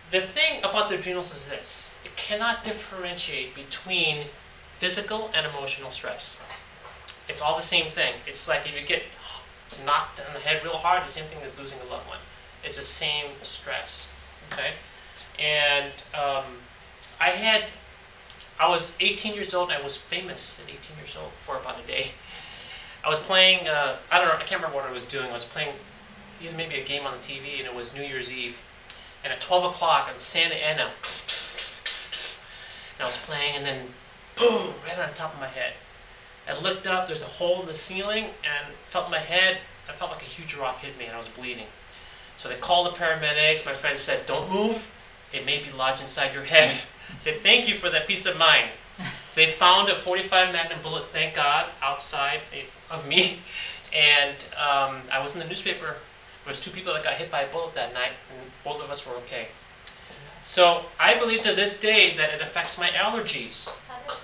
The thing about the adrenals is this: it cannot differentiate between physical and emotional stress. It's all the same thing. It's like if you get knocked on the head real hard, the same thing as losing a loved one. It's the same stress. Okay, and I was 18 years old. And I was famous at 18 years old for about a day. I was playing. I don't know. I can't remember what I was doing. I was playing either maybe a game on the TV, and it was New Year's Eve. And at 12 o'clock in Santa Ana, and I was playing, and then boom, right on top of my head. I looked up. There's a hole in the ceiling, and felt my head. I felt like a huge rock hit me, and I was bleeding. So they called the paramedics. My friend said, "Don't move. It may be lodged inside your head." I said, "Thank you for that peace of mind." So they found a .45 Magnum bullet, thank God, outside of me. And I was in the newspaper. There was 2 people that got hit by a bullet that night, and both of us were okay. So I believe to this day that it affects my allergies. How does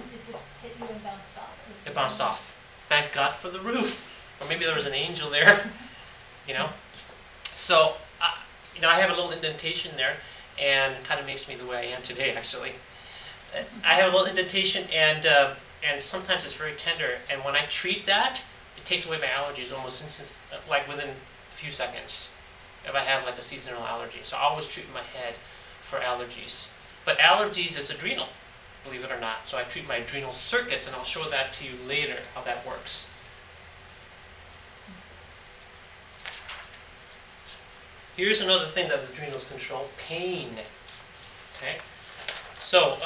it just hit you and bounced off? It bounced off. Thank God for the roof. Or maybe there was an angel there, you know. So, I have a little indentation there, and it kind of makes me the way I am today, actually. I have a little indentation, and sometimes it's very tender. And when I treat that, it takes away my allergies almost like within a few seconds. If I have like a seasonal allergy, so I always treat my head for allergies. But allergies is adrenal, believe it or not. So I treat my adrenal circuits, and I'll show that to you later how that works. Here's another thing that the adrenals control: pain. Okay. So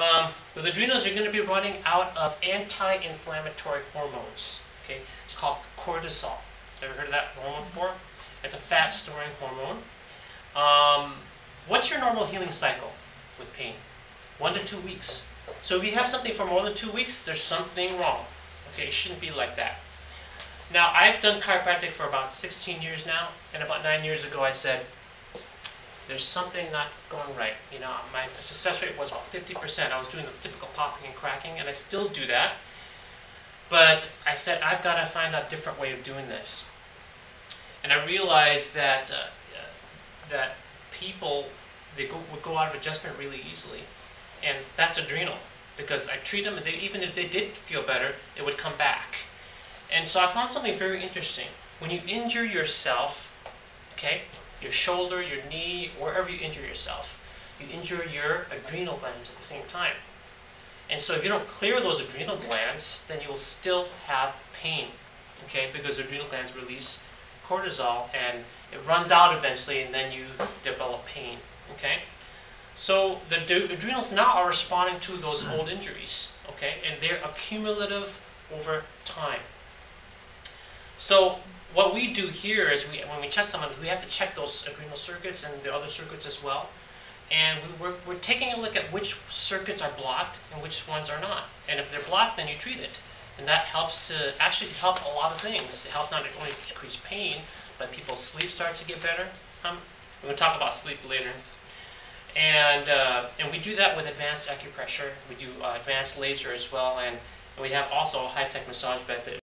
with adrenals, you're going to be running out of anti-inflammatory hormones. Okay, it's called cortisol. Ever heard of that hormone before? It's a fat-storing hormone. What's your normal healing cycle with pain? 1 to 2 weeks. So if you have something for more than 2 weeks, there's something wrong. Okay, it shouldn't be like that. Now, I've done chiropractic for about 16 years now, and about 9 years ago I said, there's something not going right. My success rate was about 50%. I was doing the typical popping and cracking, and I still do that. But I said, I've got to find a different way of doing this. And I realized that that people, would go out of adjustment really easily. And that's adrenal, because I treat them, and even if they did feel better, it would come back. And so I found something very interesting. When you injure yourself, okay, your shoulder, your knee, wherever you injure yourself, you injure your adrenal glands at the same time. And so if you don't clear those adrenal glands, then you will still have pain, okay, because adrenal glands release cortisol, and it runs out eventually, and then you develop pain, okay? So the adrenals now are responding to those old injuries, okay, and they're accumulative over time. So what we do here is when we check someone, we have to check those adrenal circuits and the other circuits as well. And we're taking a look at which circuits are blocked and which ones are not. And if they're blocked, then you treat it. And that helps to actually help a lot of things. It helps not only decrease pain, but people's sleep starts to get better. We're going to talk about sleep later. And we do that with advanced acupressure. We do advanced laser as well. And we have also a high-tech massage bed that